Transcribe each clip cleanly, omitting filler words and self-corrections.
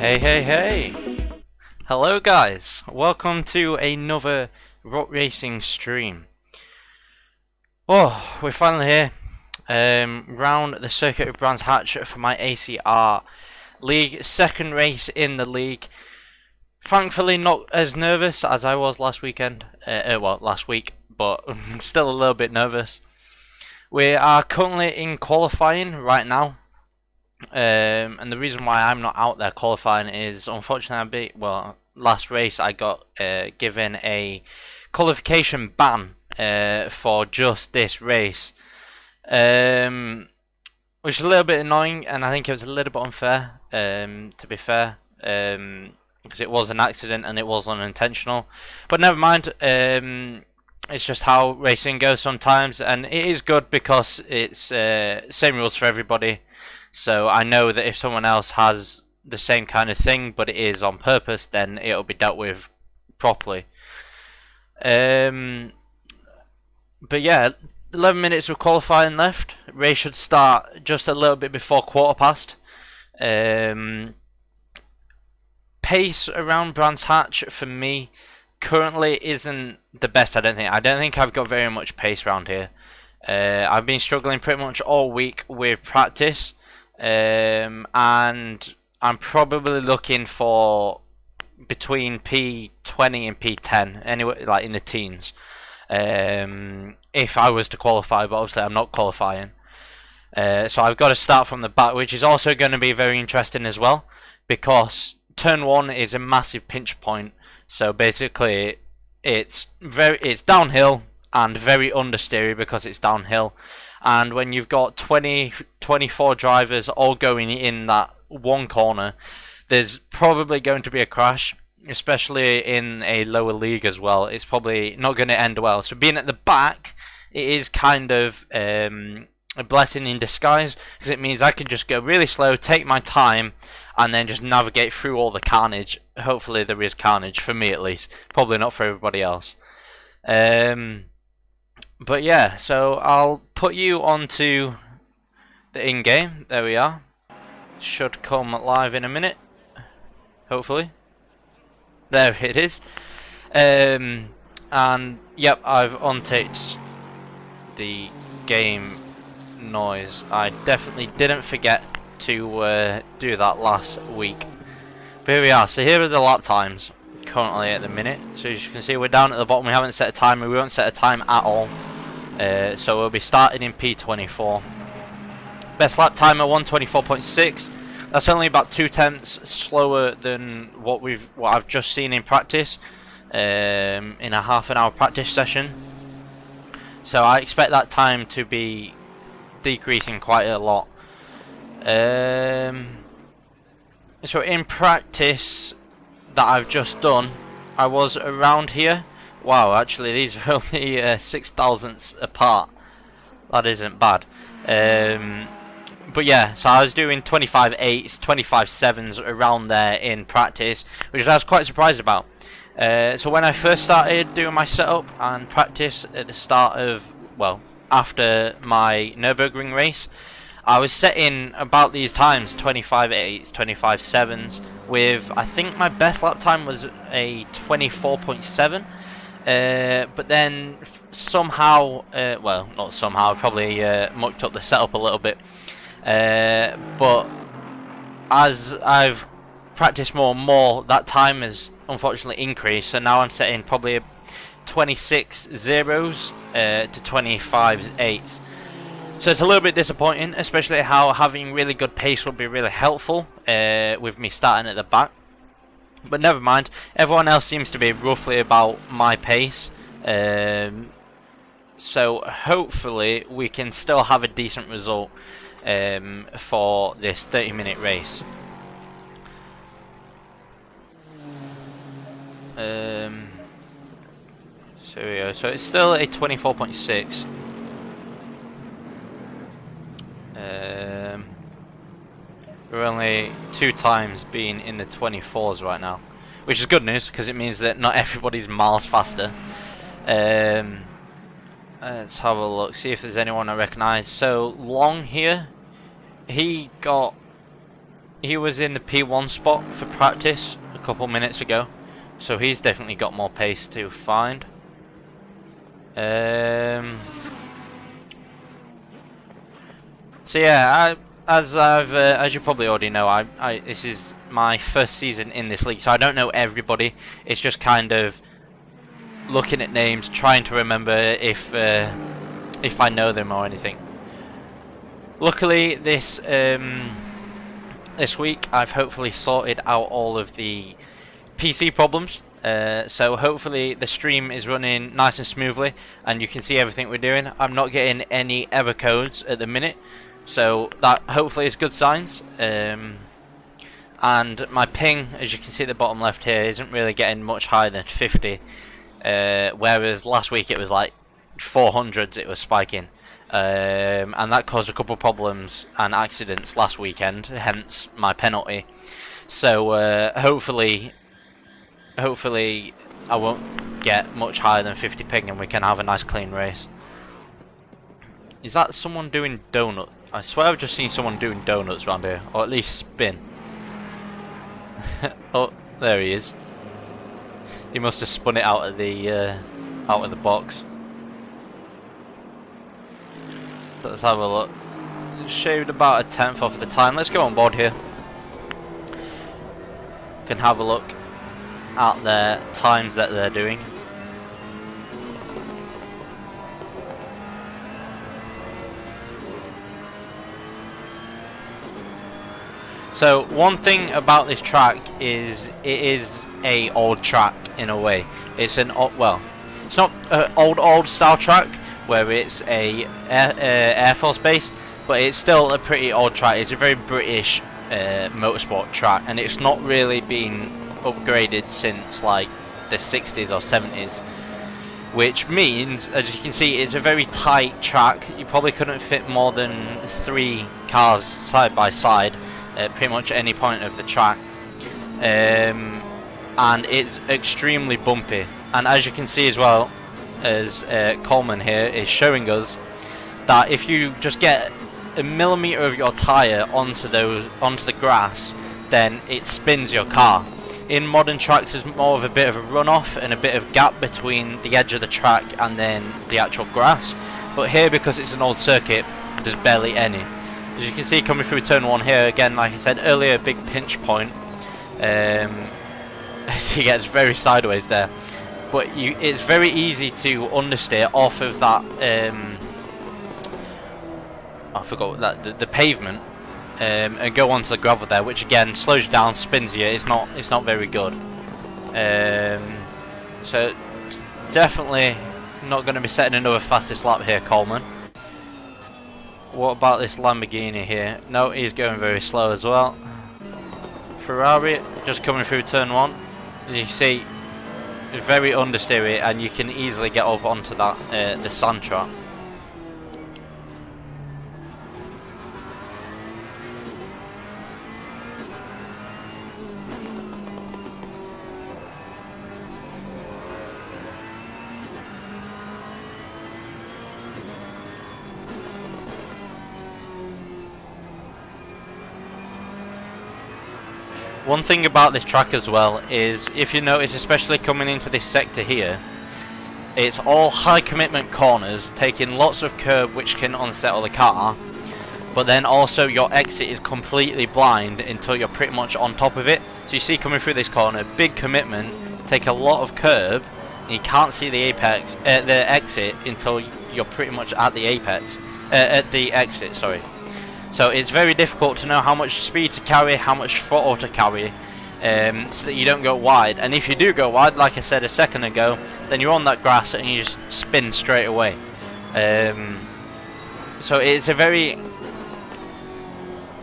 Hey! Hello guys, welcome to another Rocc.Racing stream. Oh, we're finally here. Round the circuit of Brands Hatch for my ACR League, second race in the league. Thankfully not as nervous as I was last weekend, last week, but still a little bit nervous. We are currently in qualifying right now. And the reason why I'm not out there qualifying is, unfortunately, last race I got given a qualification ban for just this race, which is a little bit annoying, and I think it was a little bit unfair, to be fair, because it was an accident and it was unintentional. But never mind, it's just how racing goes sometimes, and it is good because it's same rules for everybody. So I know that if someone else has the same kind of thing, but it is on purpose, then it'll be dealt with properly. But yeah, 11 minutes of qualifying left. Race should start just a little bit before 1/4 past. Pace around Brands Hatch for me currently isn't the best. I don't think I've got very much pace around here. I've been struggling pretty much all week with practice. And I'm probably looking for between P20 and P10, anyway, like in the teens, if I was to qualify, but obviously I'm not qualifying. So I've got to start from the back, which is also going to be very interesting as well, because turn 1 is a massive pinch point. So basically it's downhill and very understeery because it's downhill. And when you've got 24 drivers all going in that one corner, there's probably going to be a crash, especially in a lower league as well. It's probably not going to end well. So being at the back, it is kind of a blessing in disguise, because it means I can just go really slow, take my time, and then just navigate through all the carnage. Hopefully there is carnage, for me at least. Probably not for everybody else. But yeah, so I'll put you onto the in-game. There we are. Should come live in a minute, hopefully. There it is. And yep, I've unticked the game noise. I definitely didn't forget to do that last week. But here we are. So here are the lap times currently at the minute. So as you can see, we're down at the bottom. We haven't set a timer. We won't set a time at all. So we'll be starting in P24. Best lap time at 1:24.6. That's only about 2/10 slower than what I've just seen in practice, in a half-an-hour practice session. So I expect that time to be decreasing quite a lot. So in practice that I've just done, I was around here. Wow, actually these are only 6 thousandths apart. That isn't bad. But yeah, so I was doing 25.8s, 25.7s around there in practice, which I was quite surprised about. So when I first started doing my setup and practice at the start of, after my Nürburgring race, I was setting about these times, 25.8s, 25.7s, with, I think my best lap time was a 24.7. But then somehow, not somehow, probably mucked up the setup a little bit. But as I've practiced more and more, that time has unfortunately increased. So now I'm setting probably 26 zeros to 25 eights. So it's a little bit disappointing, especially how having really good pace would be really helpful with me starting at the back. But never mind, everyone else seems to be roughly about my pace. So hopefully we can still have a decent result. for this 30-minute race. So here we go. So it's still a 24.6. We're only 2 times being in the 24s right now, which is good news because it means that not everybody's miles faster. Let's have a look, see if there's anyone I recognise. So Long here, he was in the P1 spot for practice a couple minutes ago, so he's definitely got more pace to find. So yeah, as you probably already know, this is my first season in this league, so I don't know everybody. It's just kind of looking at names, trying to remember if I know them or anything. Luckily, this week I've hopefully sorted out all of the PC problems. So hopefully the stream is running nice and smoothly, and you can see everything we're doing. I'm not getting any error codes at the minute, so that hopefully is good signs. And my ping, as you can see at the bottom left here, isn't really getting much higher than 50. Whereas last week it was like 400s it was spiking, and that caused a couple problems and accidents last weekend, hence my penalty. So hopefully I won't get much higher than 50 ping and we can have a nice clean race. Is that someone doing donut? I swear I've just seen someone doing donuts around here, or at least spin. Oh, there he is. He must have spun it out of the box. So let's have a look. Shaved about a 1/10 off the time. Let's go on board here. Can have a look at their times that they're doing. So one thing about this track is it is a old track in a way. It's an well, it's not an old style track where it's a Air Force base, but it's still a pretty old track. It's a very British motorsport track, and it's not really been upgraded since like the 60s or 70s, which means, as you can see, it's a very tight track. You probably couldn't fit more than 3 cars side by side at pretty much any point of the track, and it's extremely bumpy. And as you can see as well, as Coleman here is showing us, that if you just get a millimetre of your tyre onto the grass, then it spins your car. In modern tracks there's more of a bit of a runoff and a bit of gap between the edge of the track and then the actual grass, but here, because it's an old circuit, there's barely any. As you can see coming through turn 1 here, again, like I said earlier, a big pinch point. He gets very sideways there, but it's very easy to understeer off of that, I forgot that, the pavement, and go onto the gravel there, which again slows you down, spins you. It's not very good. So definitely not going to be setting another fastest lap here, Coleman. What about this Lamborghini here? No, he's going very slow as well. Ferrari just coming through turn 1. As you see, very understeery, and you can easily get up onto that the sand trap. One thing about this track as well is, if you notice, especially coming into this sector here, it's all high commitment corners, taking lots of curb which can unsettle the car, but then also your exit is completely blind until you're pretty much on top of it. So you see coming through this corner, big commitment, take a lot of curb, and you can't see the apex, the exit until you're pretty much at the apex, at the exit, sorry. So it's very difficult to know how much speed to carry, how much throttle to carry, so that you don't go wide. And if you do go wide, like I said a second ago, then you're on that grass and you just spin straight away. So it's a very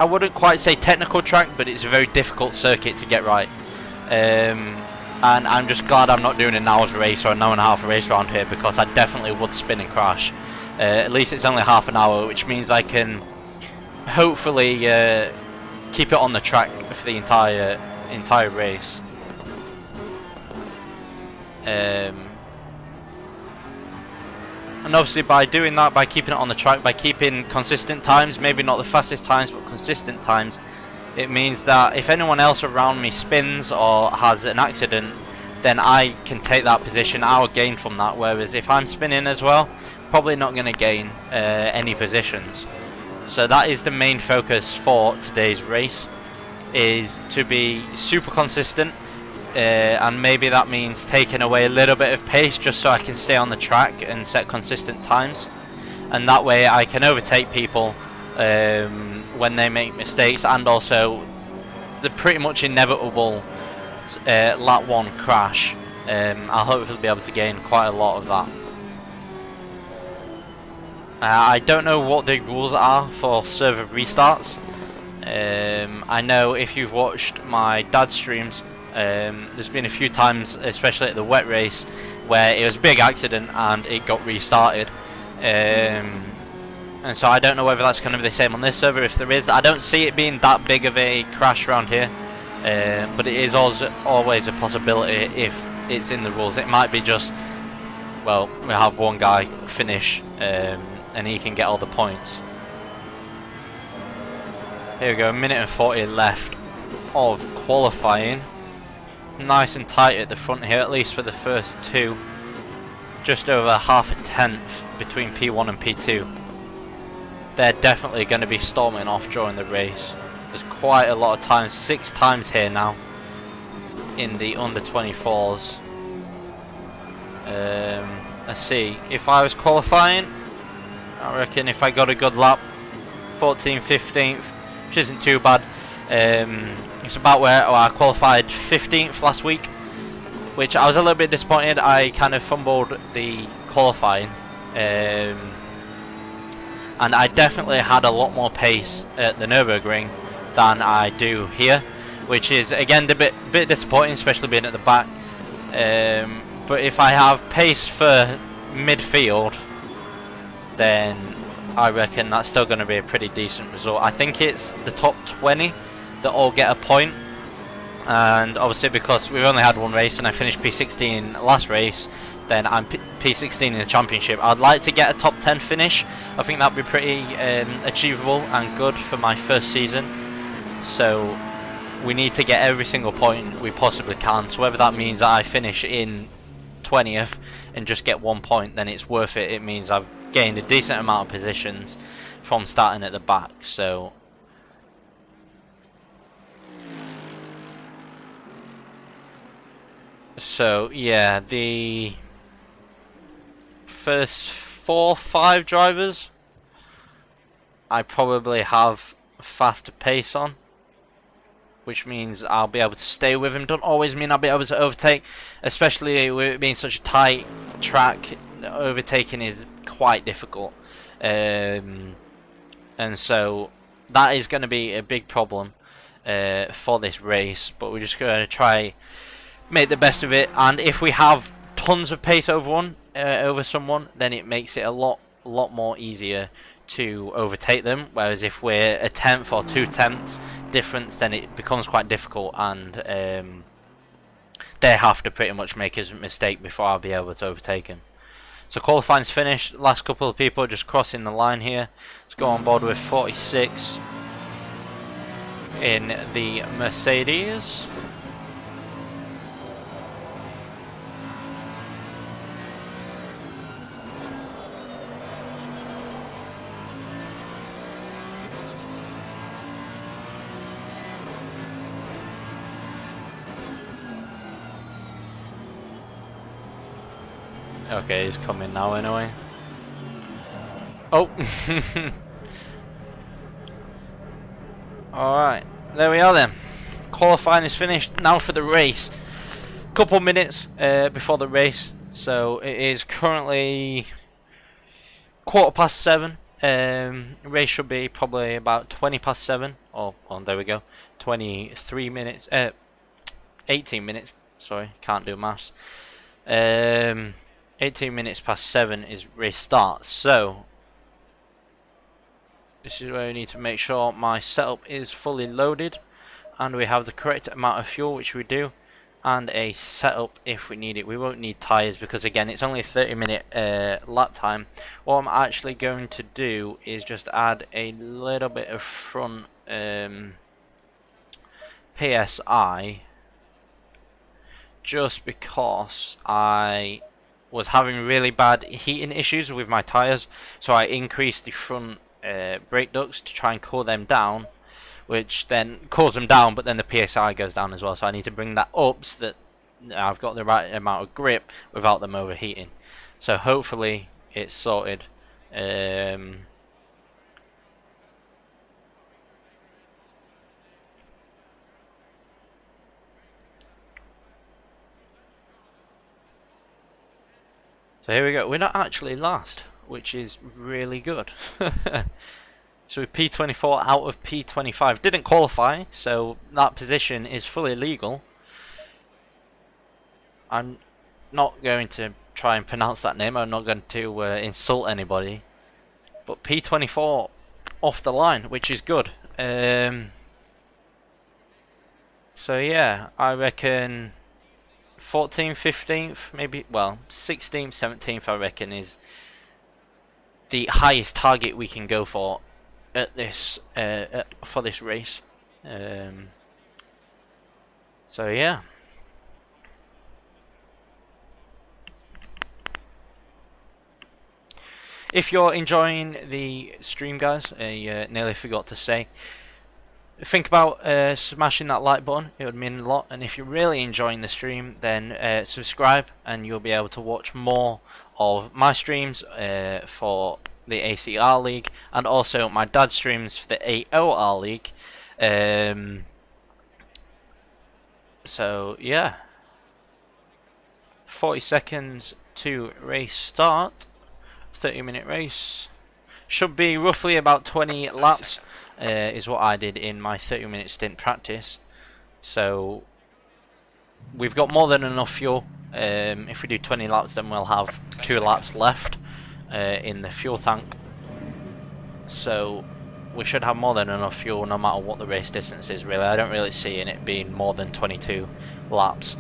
I wouldn't quite say technical track, but it's a very difficult circuit to get right. And I'm just glad I'm not doing an hour's race or an hour and a half race around here, because I definitely would spin and crash. At least it's only half an hour, which means I can hopefully keep it on the track for the entire race. And obviously by doing that, by keeping it on the track, by keeping consistent times, maybe not the fastest times but consistent times, it means that if anyone else around me spins or has an accident, then I can take that position, I'll gain from that, whereas if I'm spinning as well, probably not going to gain any positions. So that is the main focus for today's race, is to be super consistent, and maybe that means taking away a little bit of pace just so I can stay on the track and set consistent times, and that way I can overtake people when they make mistakes, and also the pretty much inevitable lap 1 crash. I'll hopefully be able to gain quite a lot of that. I don't know what the rules are for server restarts. I know if you've watched my dad's streams, there's been a few times, especially at the wet race, where it was a big accident and it got restarted. And so I don't know whether that's going to be the same on this server. If there is, I don't see it being that big of a crash around here, but it is also always a possibility if it's in the rules. It might be just, well, we have one guy finish and he can get all the points. Here we go, 1:40 left of qualifying. It's nice and tight at the front here, at least for the first two. Just over half a tenth between P1 and P2. They're definitely going to be storming off during the race. There's quite a lot of times, 6 times here now in the under 24s. Let's see, if I was qualifying, I reckon if I got a good lap, 14th, 15th, which isn't too bad. It's about where I qualified 15th last week, which I was a little bit disappointed. I kind of fumbled the qualifying, and I definitely had a lot more pace at the Nürburgring than I do here, which is again a bit disappointing, especially being at the back. But if I have pace for midfield, then I reckon that's still going to be a pretty decent result. I think it's the top 20 that all get a point, and obviously because we've only had one race and I finished P16 last race, then I'm P16 in the championship. I'd like to get a top 10 finish. I think that'd be pretty achievable and good for my first season. So we need to get every single point we possibly can. So whether that means that I finish in 20th and just get 1 point, then it's worth it. It means I've gained a decent amount of positions from starting at the back. So yeah, the first 4-5 drivers I probably have faster pace on, which means I'll be able to stay with him. Don't always mean I'll be able to overtake, especially with it being such a tight track. Overtaking is quite difficult, and so that is going to be a big problem for this race, but we're just going to try make the best of it. And if we have tons of pace over someone, then it makes it a lot more easier to overtake them, whereas if we're a tenth or 2 tenths difference, then it becomes quite difficult, and they have to pretty much make a mistake before I'll be able to overtake him. So qualifying's finished. Last couple of people just crossing the line here. Let's go on board with 46 in the Mercedes. Okay, he's coming now anyway. Oh! Alright, there we are then. Qualifying is finished. Now for the race. Couple minutes before the race. So it is currently 7:15. Race should be probably about 20 past 7. Oh, well, there we go. 23 minutes. 18 minutes. Sorry, can't do maths. 18 minutes past 7 is race start. So this is where we need to make sure my setup is fully loaded, and we have the correct amount of fuel, which we do, and a setup if we need it. We won't need tyres because again it's only a 30-minute lap time. What I'm actually going to do is just add a little bit of front PSI, just because I was having really bad heating issues with my tyres, so I increased the front brake ducts to try and cool them down, which then cools them down, but then the PSI goes down as well. So I need to bring that up so that I've got the right amount of grip without them overheating. So hopefully it's sorted. So here we go. We're not actually last, which is really good. So P24 out of P25. Didn't qualify, so that position is fully legal. I'm not going to try and pronounce that name. I'm not going to insult anybody. But P24 off the line, which is good. So yeah, I reckon 14th, 15th, maybe, well, 16th, 17th I reckon is the highest target we can go for at this for this race. So yeah. If you're enjoying the stream, guys, I nearly forgot to say, think about smashing that like button. It would mean a lot. And if you're really enjoying the stream, then subscribe, and you'll be able to watch more of my streams for the ACR League, and also my dad's streams for the AOR League. So yeah, 40 seconds to race start. 30-minute race. Should be roughly about 20 laps is what I did in my 30-minute stint practice. So we've got more than enough fuel. If we do 20 laps, then we'll have 2 laps left in the fuel tank. So we should have more than enough fuel no matter what the race distance is, really. I don't really see in it being more than 22 laps.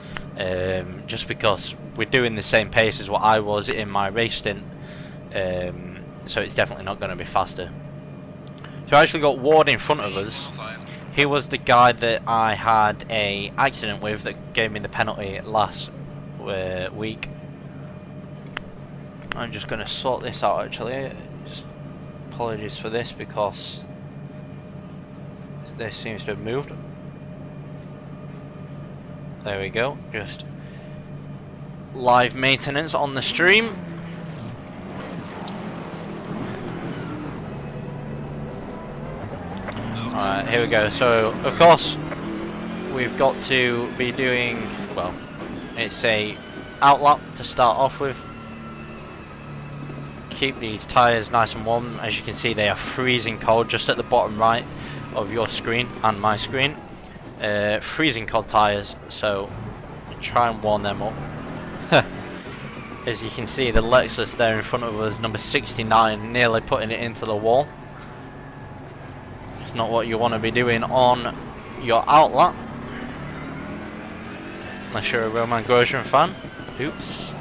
Just because we're doing the same pace as what I was in my race stint. So it's definitely not going to be faster. So I actually got Ward in front of us. He was the guy that I had a accident with that gave me the penalty last week. I'm just going to sort this out actually. Just apologies for this because this seems to have moved. There we go. Just live maintenance on the stream. Alright, here we go. So, of course, we've got to be doing, well, it's a outlap to start off with. Keep these tyres nice and warm. As you can see, they are freezing cold just at the bottom right of your screen and my screen. Freezing cold tyres, so try and warm them up. As you can see, the Lexus there in front of us, number 69, nearly putting it into the wall. It's not what you want to be doing on your outlap, unless you're a Roman Grosjean fan. Oops.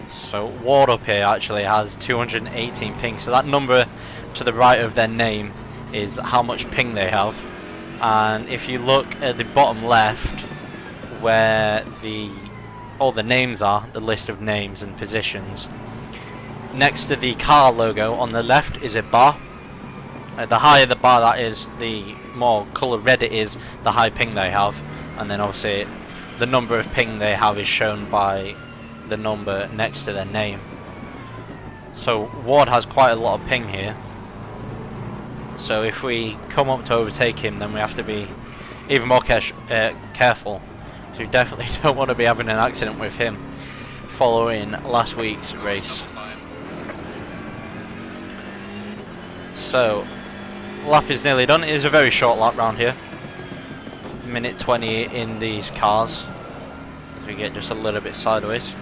So Ward up here actually has 218 ping, so that number to the right of their name is how much ping they have. And if you look at the bottom left where all the names are, the list of names and positions, next to the car logo on the left is a bar. The higher the bar that is, the more colour red it is, the high ping they have. And then obviously the number of ping they have is shown by the number next to their name. So Ward has quite a lot of ping here. So if we come up to overtake him, then we have to be even more careful. So we definitely don't want to be having an accident with him following last week's race. So lap is nearly done. It is a very short lap round here. Minute 20 in these cars as we get just a little bit sideways.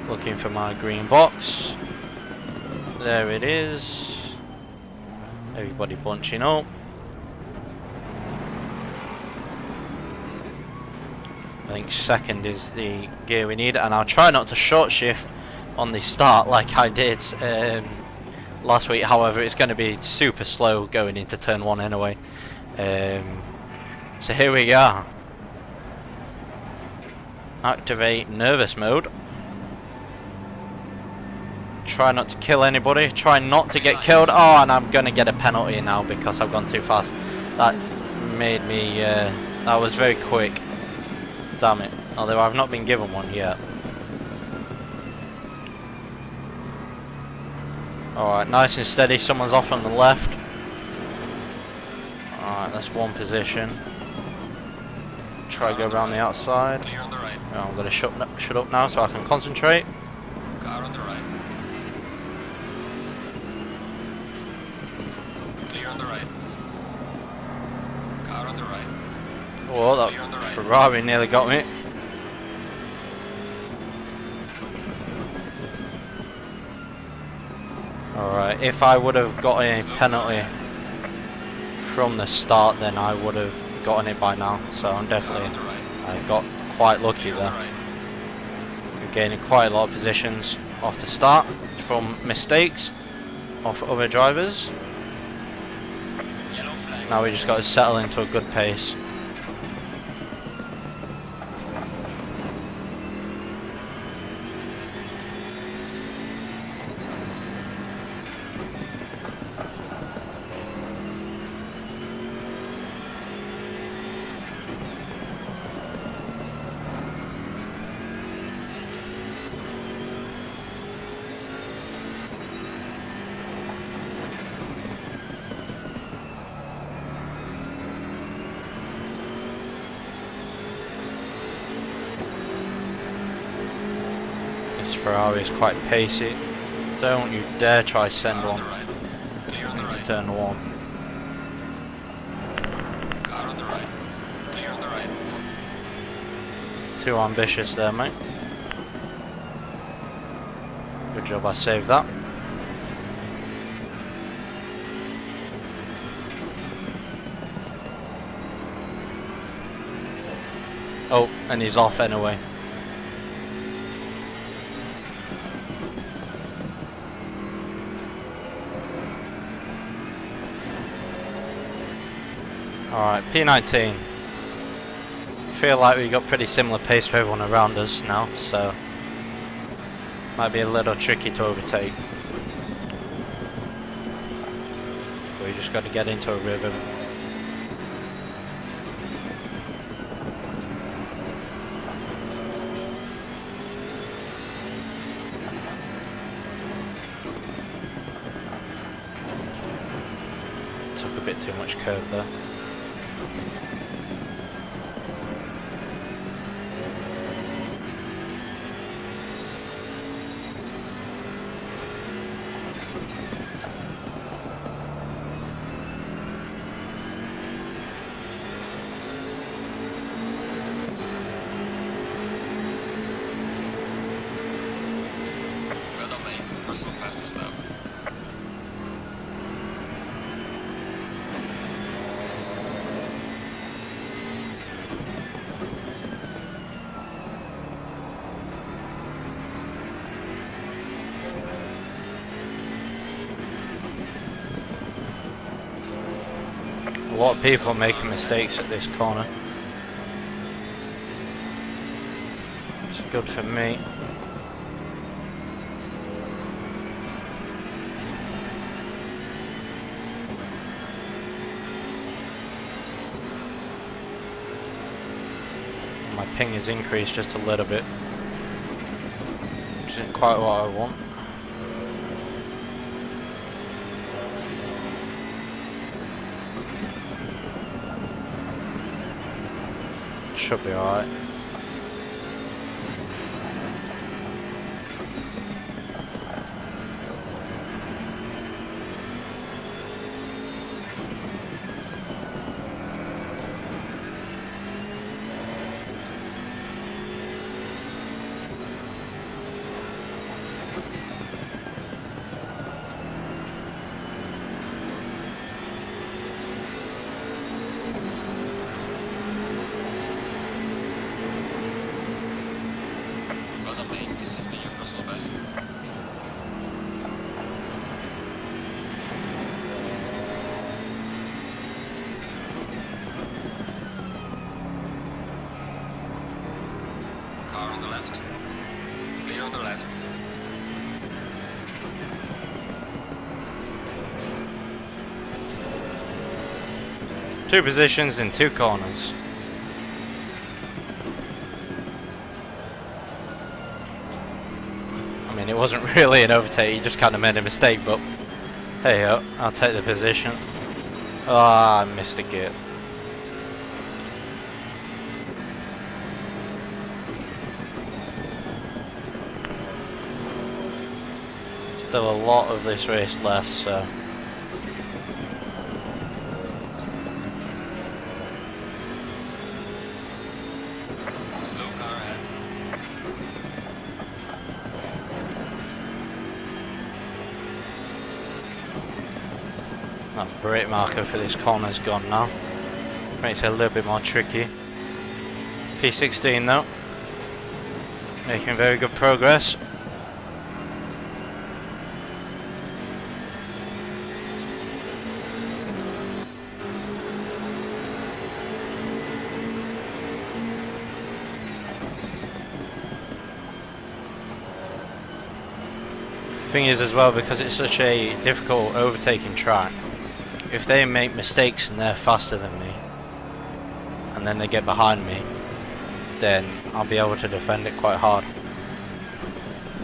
Looking for my green box. There it is. Everybody bunching up. I think second is the gear we need, and I'll try not to short shift on the start like I did last week. However, it's going to be super slow going into turn 1 anyway. So here we are. Activate nervous mode. Try not to kill anybody. Try not to get killed. Oh, and I'm going to get a penalty now because I've gone too fast. That made me... that was very quick. Damn it. Although I've not been given one yet. Alright, nice and steady. Someone's off on the left. Alright, that's one position. Try to go around the outside. Oh, I'm going to shut up now so I can concentrate. Car on the right. Clear on the right. Car on the right. Oh, that Ferrari nearly got me. Alright, if I would have got a penalty from the start, then I would have gotten it by now. So I'm definitely, I got quite lucky there. We're gaining quite a lot of positions off the start from mistakes of other drivers. Now we just got to settle into a good pace. Ferrari is quite pacey. Don't you dare try send one into turn 1. Too ambitious there, mate. Good job I saved that. Oh, and he's off anyway. Alright, P19. Feel like we got pretty similar pace for everyone around us now, so might be a little tricky to overtake. We just got to get into a rhythm. Took a bit too much curve there. Personal fastest lap. A lot of people are making mistakes at this corner. It's good for me. My ping has increased just a little bit. isn't quite what I want. Should be alright. Well done, mate. This has been your personal best. Car on the left. Clear on the left. Two positions in two corners. I mean, it wasn't really an overtake, he just kind of made a mistake, but hey ho, I'll take the position. Ah, I missed a gear. Still a lot of this race left, so Slow car ahead. that brake marker for this corner's gone now. Makes it a little bit more tricky. P16 though, making very good progress. Thing is as well, because it's such a difficult overtaking track, if they make mistakes and they're faster than me and then they get behind me, then I'll be able to defend it quite hard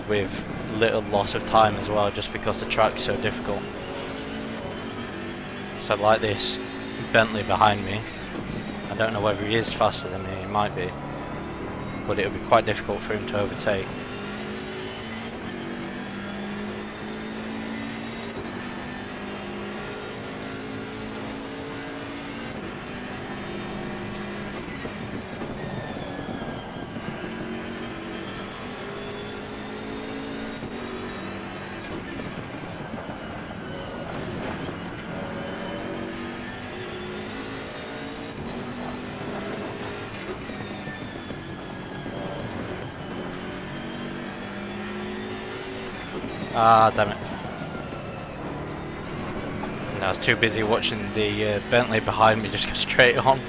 with little loss of time as well, just because the track's so difficult. So like this Bentley behind me, I don't know whether he is faster than me, he might be, but it'll be quite difficult for him to overtake. Ah, damn it. I was too busy watching the Bentley behind me just go straight on.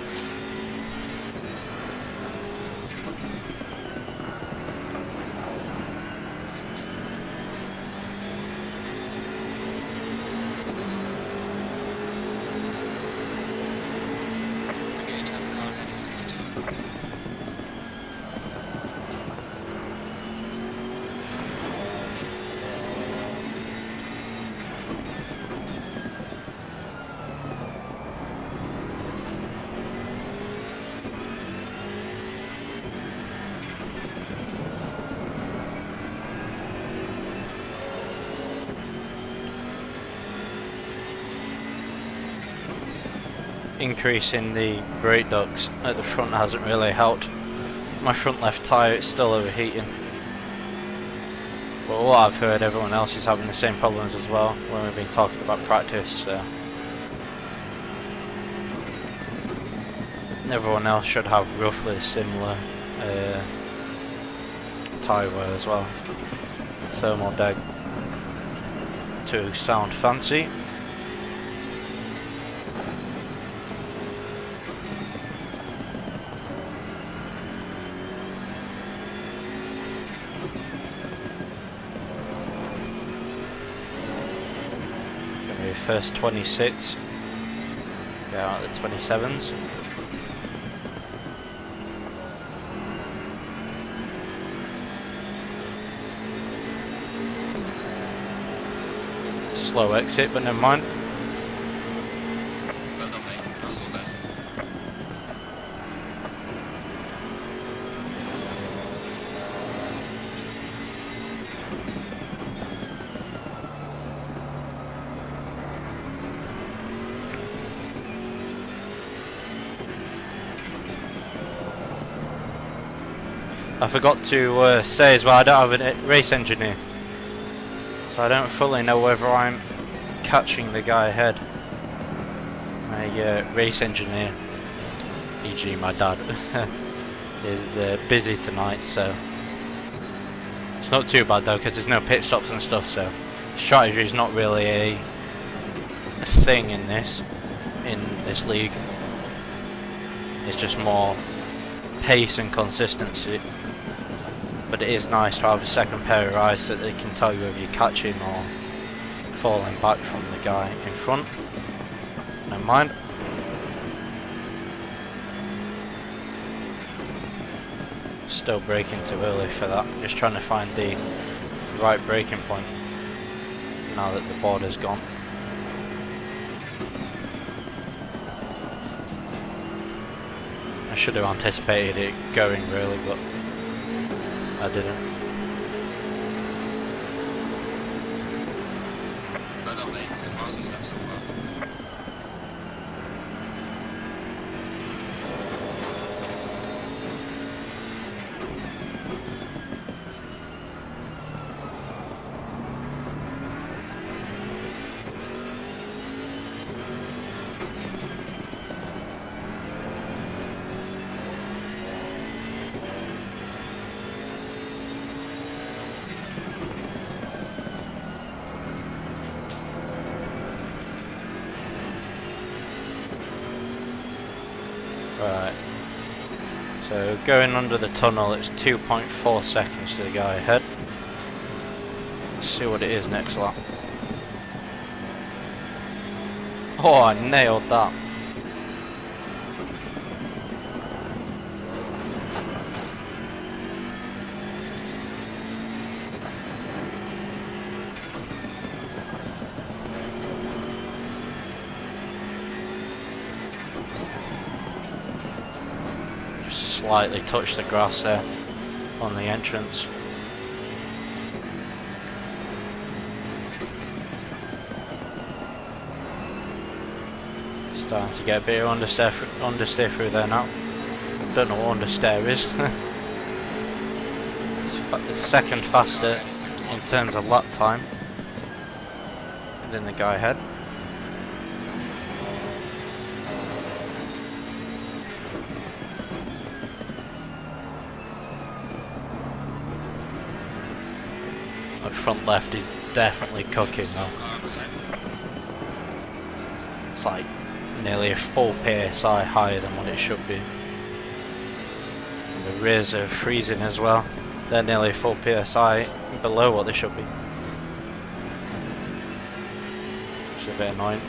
Gaining on car ahead is 72. Increase in the brake ducts at the front hasn't really helped. My front left tyre is still overheating. But what I've heard, everyone else is having the same problems as well when we've been talking about practice. So everyone else should have roughly similar tyre wear as well. Thermal deck to sound fancy. First 26, go out at the 27s. slow exit, but never mind. Well done, mate. Russell best. I forgot to say as well, I don't have a race engineer, so I don't fully know whether I'm catching the guy ahead. My race engineer, e.g. my dad, is busy tonight, so it's not too bad though, because there's no pit stops and stuff, so strategy is not really a thing in this league. It's just more pace and consistency. But it is nice to have a second pair of eyes so that they can tell you if you're catching or falling back from the guy in front. Never mind. Still braking too early for that. Just trying to find the right braking point now that the border's gone. I should have anticipated it going really, but I didn't. Well done, mate. The fastest lap so far. Right. So going under the tunnel, it's 2.4 seconds to the guy ahead. Let's see what it is next lap. Oh, I nailed that. Slightly touched the grass there on the entrance. Starting to get a bit of understeer through there now. Don't know what understeer is. It's second faster in terms of lap time than the guy ahead. Front left is definitely cooking though. It's like nearly a full PSI higher than what it should be. And the rears are freezing as well. They're nearly a full PSI below what they should be. Which is a bit annoying.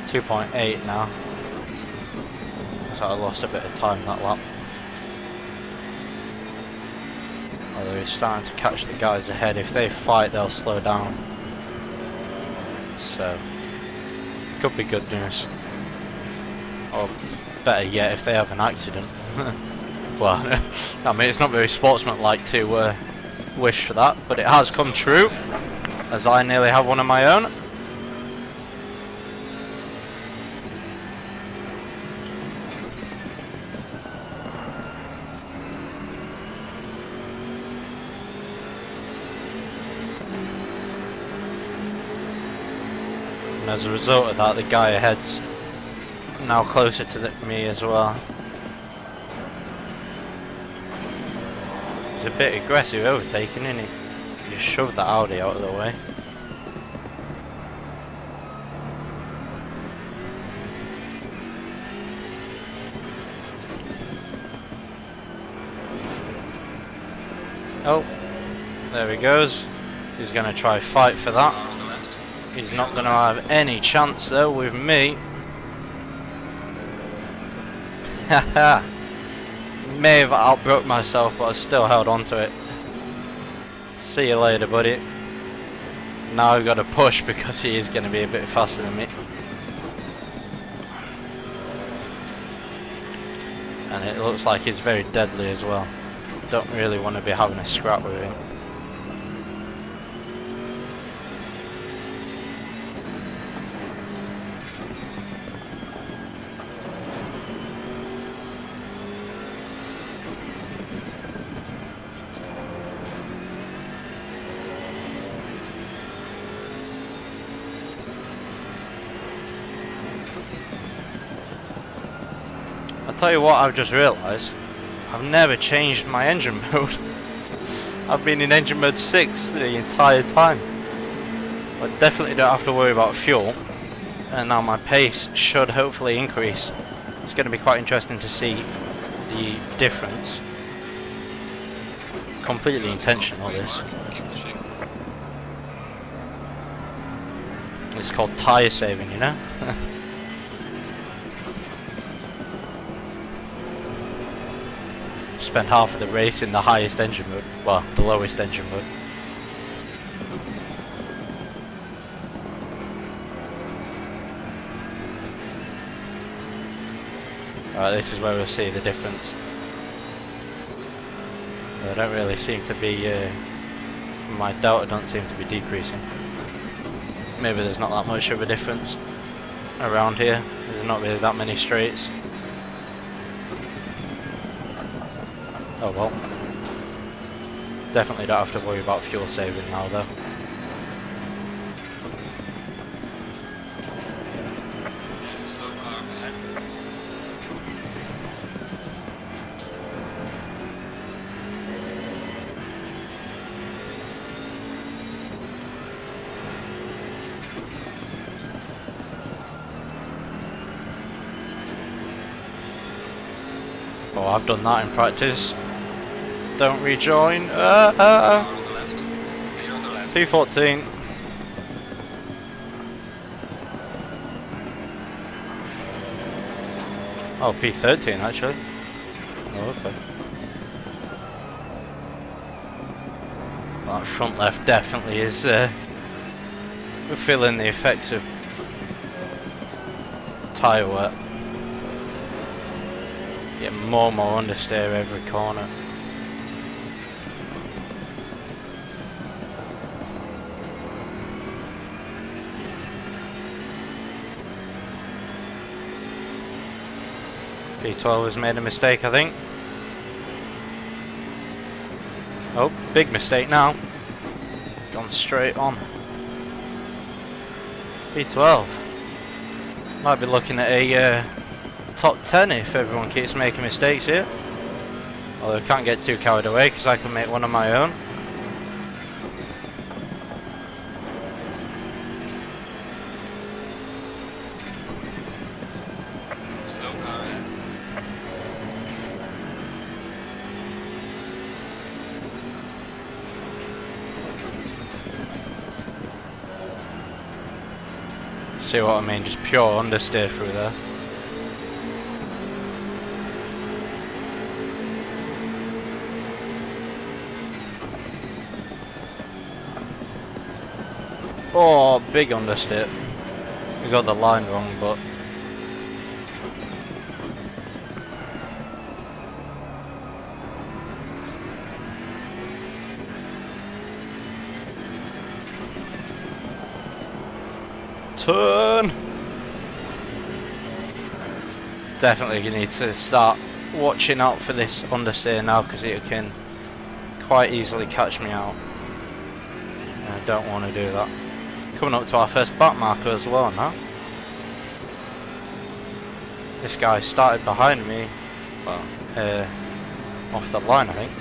.8 now. So I lost a bit of time that lap. Although he's starting to catch the guys ahead. If they fight, they'll slow down. So, could be good news. Or better yet, if they have an accident. Well, I mean, it's not very sportsmanlike to wish for that, but it has come true, as I nearly have one of my own. And as a result of that, the guy ahead's now closer to me as well. He's a bit aggressive overtaking, isn't he? He just shoved that Audi out of the way. Oh, there he goes. He's going to try fight for that. He's not going to have any chance though with me. Haha. may have outbroke myself, but I still held on to it. See you later, buddy. Now I've got to push because he is going to be a bit faster than me. And it looks like he's very deadly as well. Don't really want to be having a scrap with him. I'll tell you what, I've just realised, I've never changed my engine mode. I've been in engine mode 6 the entire time. I definitely don't have to worry about fuel, and now my pace should hopefully increase. It's going to be quite interesting to see the difference. Completely intentional, this. Keep pushing. It's called tyre saving, you know? Spent half of the race in the highest engine mode, well, the lowest engine mode. Alright, this is where we'll see the difference. I don't really seem to be, my delta don't seem to be decreasing. Maybe there's not that much of a difference around here. There's not really that many straights. Oh well. Definitely don't have to worry about fuel saving now though. There's a slow car ahead. Oh, I've done that in practice. Don't rejoin. Car on the left. Clear on the left. P14. Oh, P13 actually. Oh, okay. That front left definitely is we're feeling the effects of tyre wet. Get more and more understeer every corner. P12 has made a mistake, I think. Oh, big mistake now. Gone straight on. P12. Might be looking at a top 10 if everyone keeps making mistakes here. Although I can't get too carried away because I can make one of my own. Slow car ahead. See what I mean? Just pure understeer through there. Oh, big understeer. We got the line wrong, but turn. Definitely you need to start watching out for this understeer now because it can quite easily catch me out. I don't want to do that. Coming up to our first back marker as well now. This guy started behind me, well, off the line I think.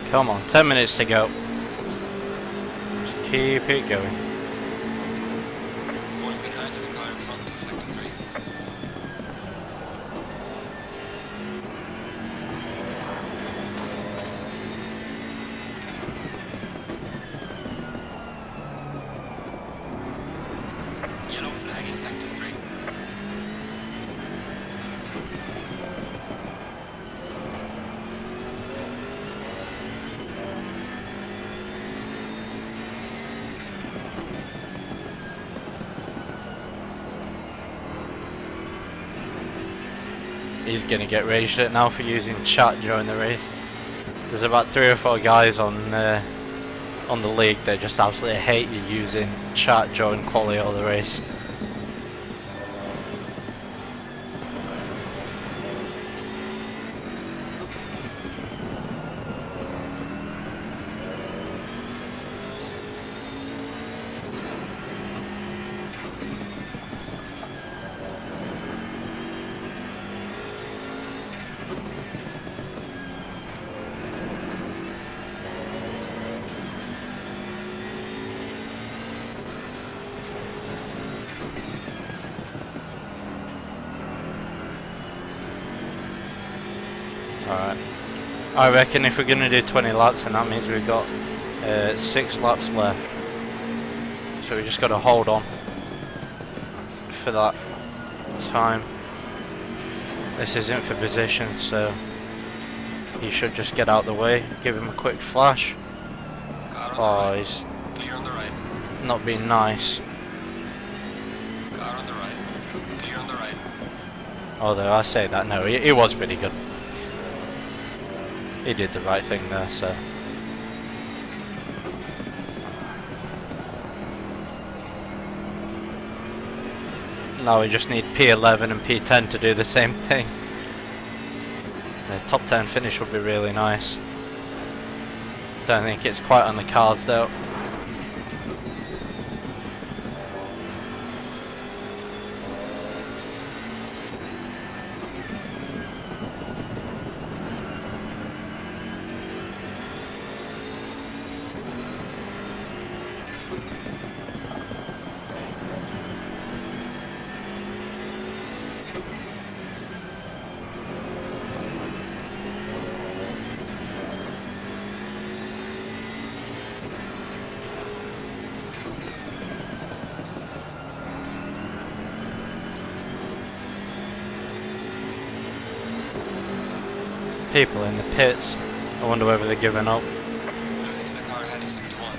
Come on, 10 minutes to go. Just keep it going. Falling behind to the car in front in sector 3. Yellow flag in sector 3. He's gonna get raged at now for using chat during the race. There's about 3 or 4 guys on the league that just absolutely hate you using chat during quali or the race. Alright, I reckon if we're going to do 20 laps, and that means we've got 6 laps left, so we just got to hold on for that time. This isn't for position, so he should just get out the way, give him a quick flash. Car on the Oh, right. he's Clear on the right. not being nice. Car on the right. Clear on the right. Although I say that, no, he was pretty good. He did the right thing there, so. Now we just need P11 and P10 to do the same thing. The top 10 finish would be really nice. Don't think it's quite on the cards though. People in the pits. I wonder whether they're giving up. Losing to the car ahead in sector 1.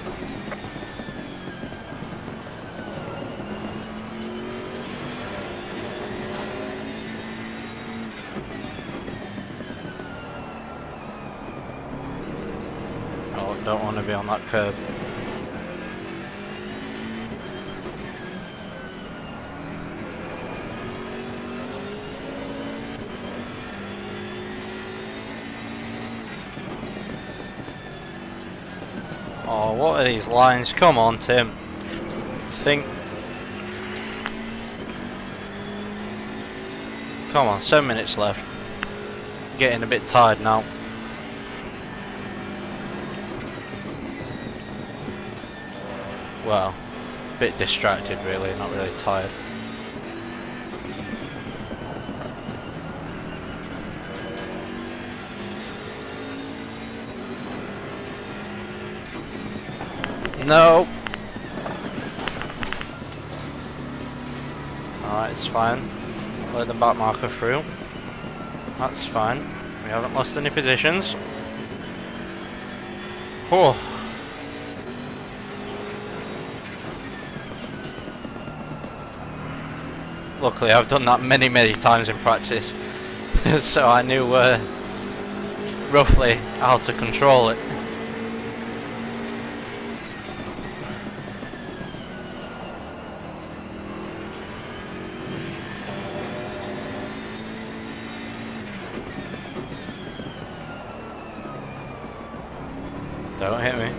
Oh, don't want to be on that curb. Oh, what are these lines? Come on, Tim. Think. Come on, 7 minutes left. Getting a bit tired now. Well, a bit distracted really, not really tired. No. Alright, it's fine. Let the back marker through. That's fine. We haven't lost any positions. Oh. Luckily I've done that many times in practice. So I knew roughly how to control it. Don't hit me.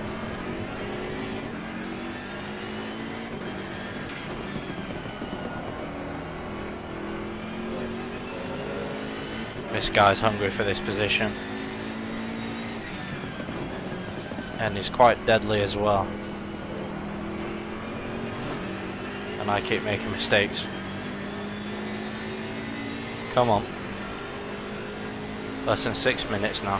This guy's hungry for this position. and he's quite deadly as well. And I keep making mistakes. Come on. Less than 6 minutes now.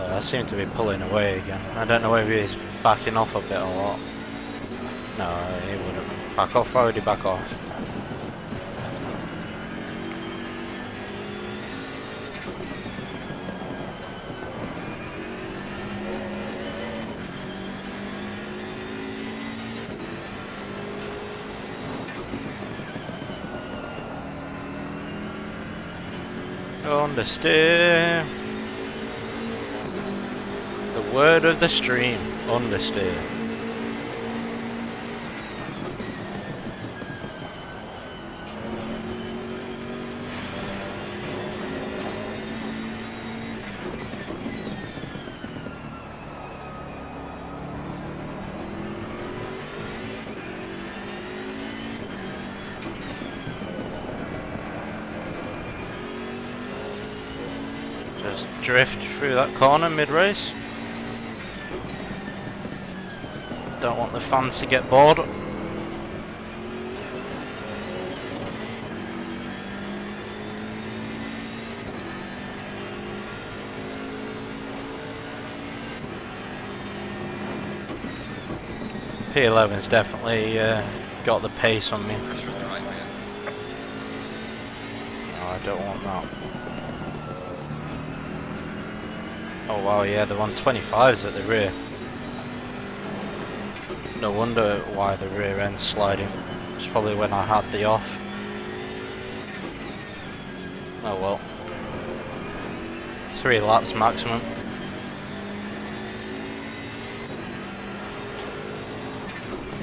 I seem to be pulling away again. I don't know whether he's backing off a bit or what. No, he wouldn't. Back off, why would he back off? Understeer. The word of the stream. Understeer. Just drift through that corner mid-race. Don't want the fans to get bored. P11's definitely got the pace on me. Pressure on the right, man. No, I don't want that. Oh wow, yeah, the 125's at the rear. No wonder why the rear end's sliding. It's probably when I had the off. Oh well. 3 laps maximum.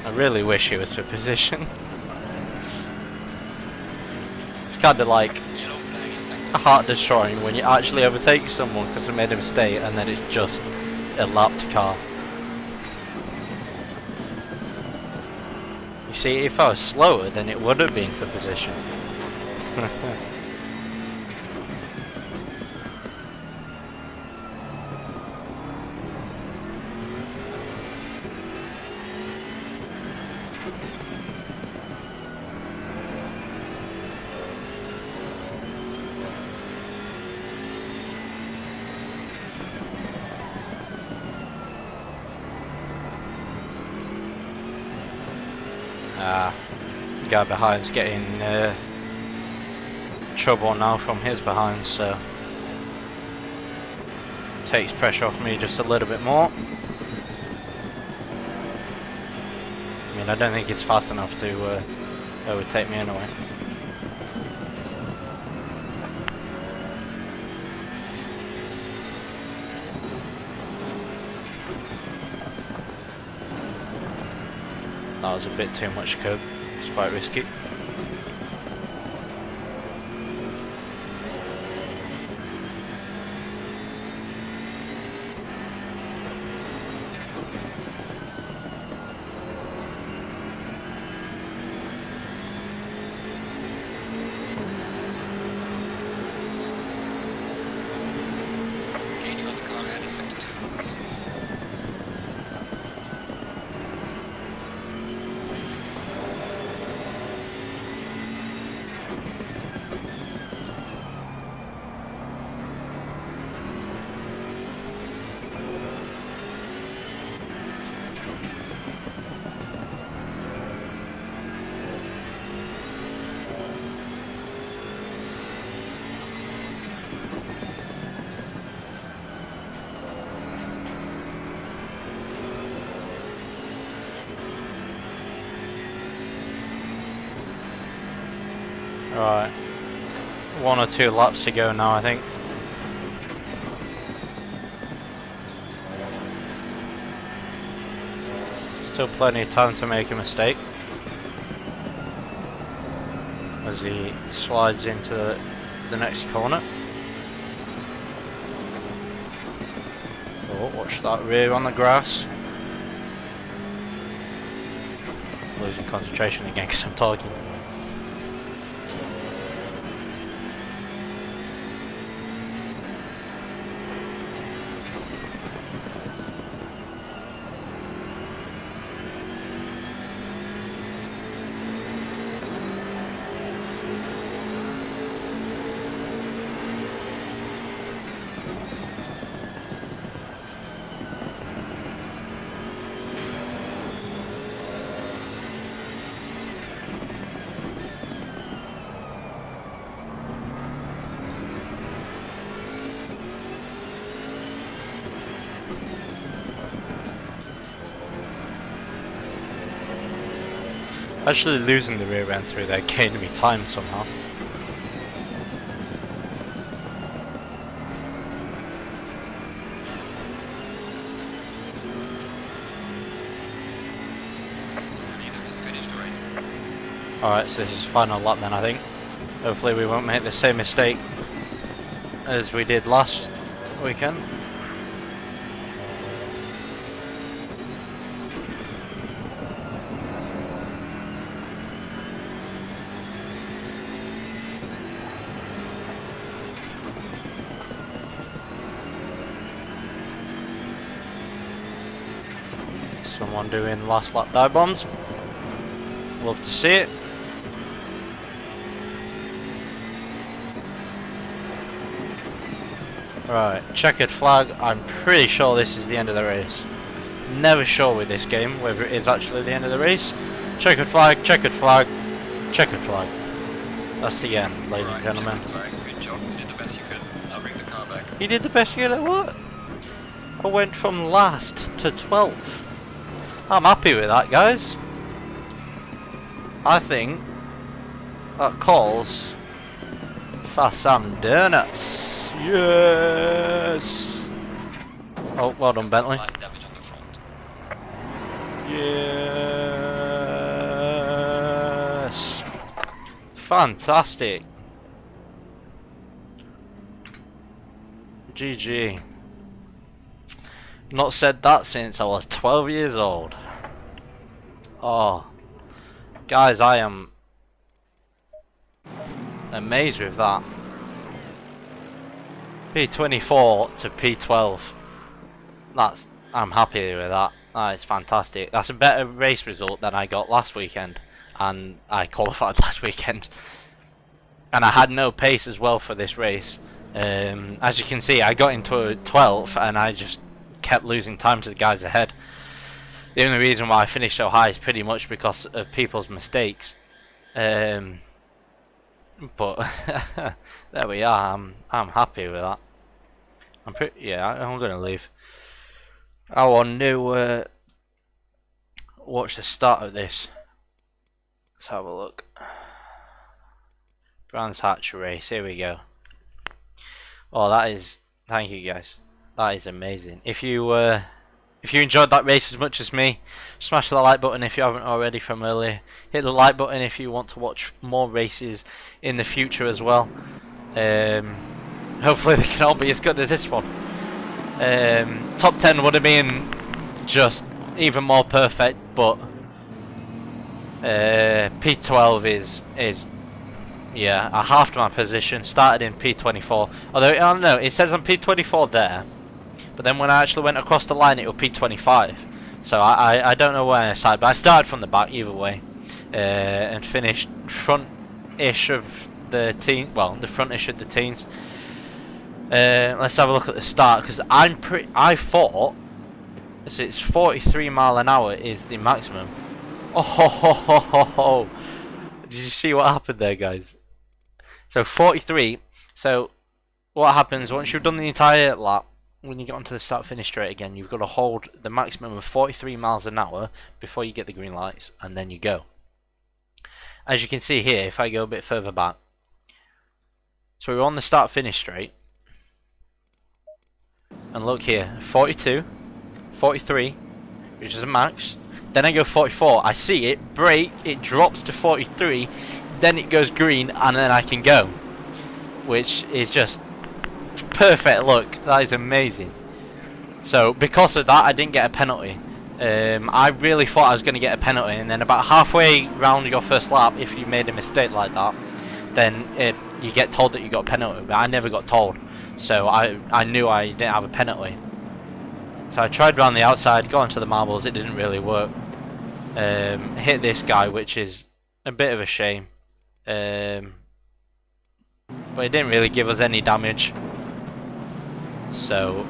I really wish he was for position. It's kind of like Yellow flag in sector heart destroying when you actually overtake someone because they made a mistake and then it's just a lapped car. You see, if I was slower then it would have been for position. Guy behind's getting trouble now from his behind, so takes pressure off me just a little bit more. I mean, I don't think he's fast enough to overtake me anyway. That was a bit too much curb. It's quite risky. gaining on the car ahead in sector 2. Right, 1 or 2 laps to go now, I think. Still plenty of time to make a mistake as he slides into the next corner. Oh, watch that rear on the grass. losing concentration again because I'm talking. Actually losing the rear end through there gained me time somehow. Alright, so this is final lap then, I think. Hopefully we won't make the same mistake as we did last weekend. Someone doing last lap dive bombs. Love to see it. Right, checkered flag. I'm pretty sure this is the end of the race. Never sure with this game whether it is actually the end of the race. Checkered flag, checkered flag, checkered flag. That's the end, ladies and gentlemen. Good job, you did the best you could. I'll bring the car back. You did the best you could at what? I went from last to 12th. I'm happy with that, guys. I think that calls for some donuts. Yes. Oh, well done, Bentley. Light damage on the front. Yes. Fantastic. GG. Not said that since I was 12 years old. Oh. Guys, I am amazed with that. P24 to P12. I'm happy with that. That is fantastic. That's a better race result than I got last weekend, and I qualified last weekend. And I had no pace as well for this race. As you can see, I got into 12th and I just kept losing time to the guys ahead. The only reason why I finished so high is pretty much because of people's mistakes. But there we are. I'm happy with that. I'm gonna leave. I want to watch the start of this. Let's have a look. Brands Hatch race. Here we go. Oh, that is. Thank you, guys. That is amazing. If you enjoyed that race as much as me, smash the like button if you haven't already from earlier. Hit the like button if you want to watch more races in the future as well. Hopefully they can all be as good as this one. Top 10 would have been just even more perfect, but P12 is yeah, I halved my position, started in P24. Although I don't know, it says I'm P24 there. But then when I actually went across the line, it was P25. So I don't know where I started, but I started from the back either way, and finished front-ish of the team. Well, the front-ish of the teams. Let's have a look at the start, because I thought so it's 43 mile an hour is the maximum. Oh ho ho ho ho ho! Did you see what happened there, guys? So 43. So what happens once you've done the entire lap? When you get onto the start-finish straight again, you've got to hold the maximum of 43 miles an hour before you get the green lights, and then you go. As you can see here, if I go a bit further back, so we're on the start-finish straight, and look here, 42, 43, which is a max. Then I go 44. I see it brake, it drops to 43, then it goes green, and then I can go, which is just perfect. Look, that is amazing. So because of that, I didn't get a penalty. I really thought I was going to get a penalty, and then about halfway round your first lap, if you made a mistake like that, then you get told that you got a penalty, but I never got told, so I knew I didn't have a penalty. So I tried round the outside, got onto the marbles, it didn't really work. Hit this guy, which is a bit of a shame, but it didn't really give us any damage, so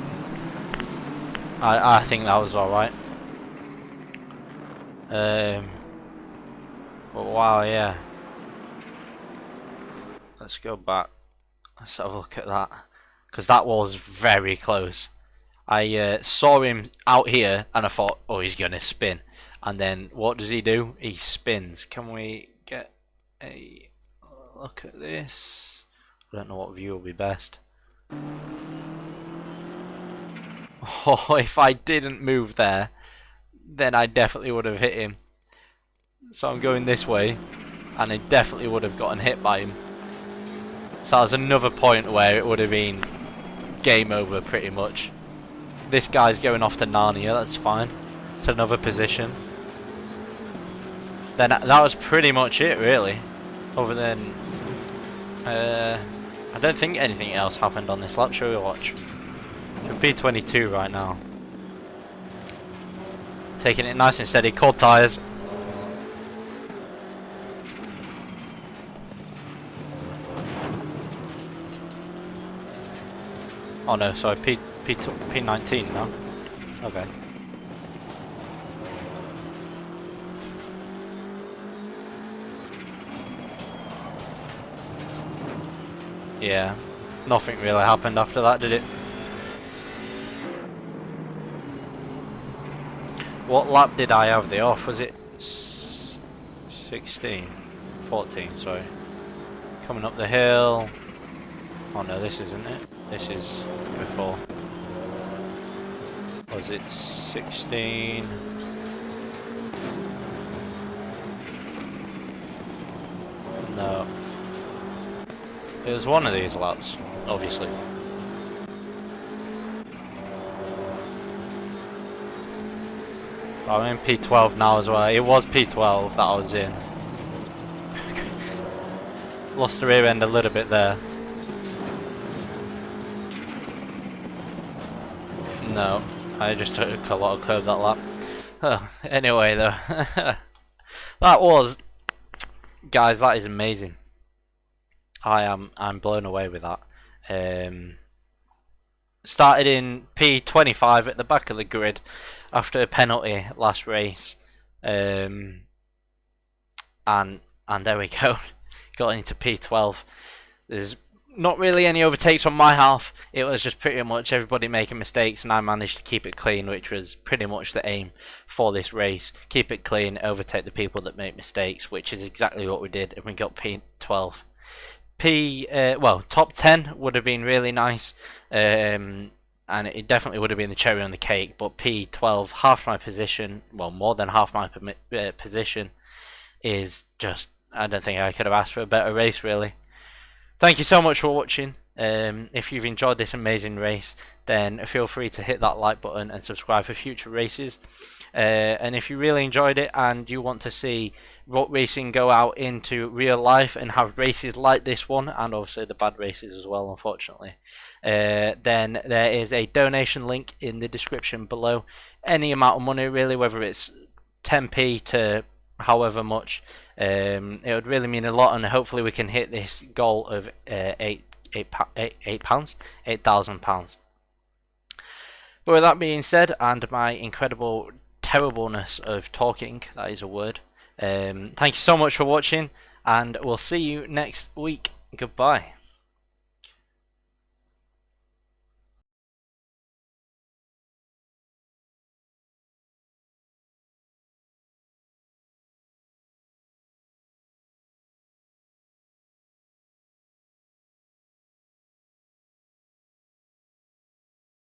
I think that was alright. But wow, yeah. Let's go back. Let's have a look at that, because that was very close. I saw him out here and I thought, oh, he's gonna spin, and then what does he do? He spins. Can we get a look at this? I don't know what view will be best. Oh, if I didn't move there, then I definitely would have hit him. So I'm going this way, and I definitely would have gotten hit by him. So that was another point where it would have been game over pretty much. This guy's going off to Narnia, that's fine. It's another position. Then that was pretty much it, really. Other than I don't think anything else happened on this lap. Shall we watch? We're P22 right now. Taking it nice and steady. Cold tyres. Oh no, sorry, P19 now. Okay. Yeah, nothing really happened after that, did it? What lap did I have the off? Was it 16? 14, sorry. Coming up the hill. Oh no, this isn't it. This is before. Was it 16? No. It was one of these laps, obviously. I'm in P12 now as well. It was P12 that I was in. Lost the rear end a little bit there. No, I just took a lot of curve that lap. Anyway though, that was, guys, that is amazing. I'm blown away with that. Started in P25 at the back of the grid after a penalty last race, and there we go. Got into P12. There's not really any overtakes on my half. It was just pretty much everybody making mistakes, and I managed to keep it clean, which was pretty much the aim for this race. Keep it clean, overtake the people that make mistakes, which is exactly what we did, and we got P12. Well, top 10 would have been really nice, and it definitely would have been the cherry on the cake, but P12, half my position, well, more than half my position, is just, I don't think I could have asked for a better race, really. Thank you so much for watching. If you've enjoyed this amazing race, then feel free to hit that like button and subscribe for future races. And if you really enjoyed it and you want to see Rocc.Racing go out into real life and have races like this one, and also the bad races as well, unfortunately, then there is a donation link in the description below. Any amount of money, really, whether it's 10p to however much, it would really mean a lot, and hopefully we can hit this goal of £8,000. But with that being said, and my incredible terribleness of talking, that is a word, thank you so much for watching, and we'll see you next week. Goodbye.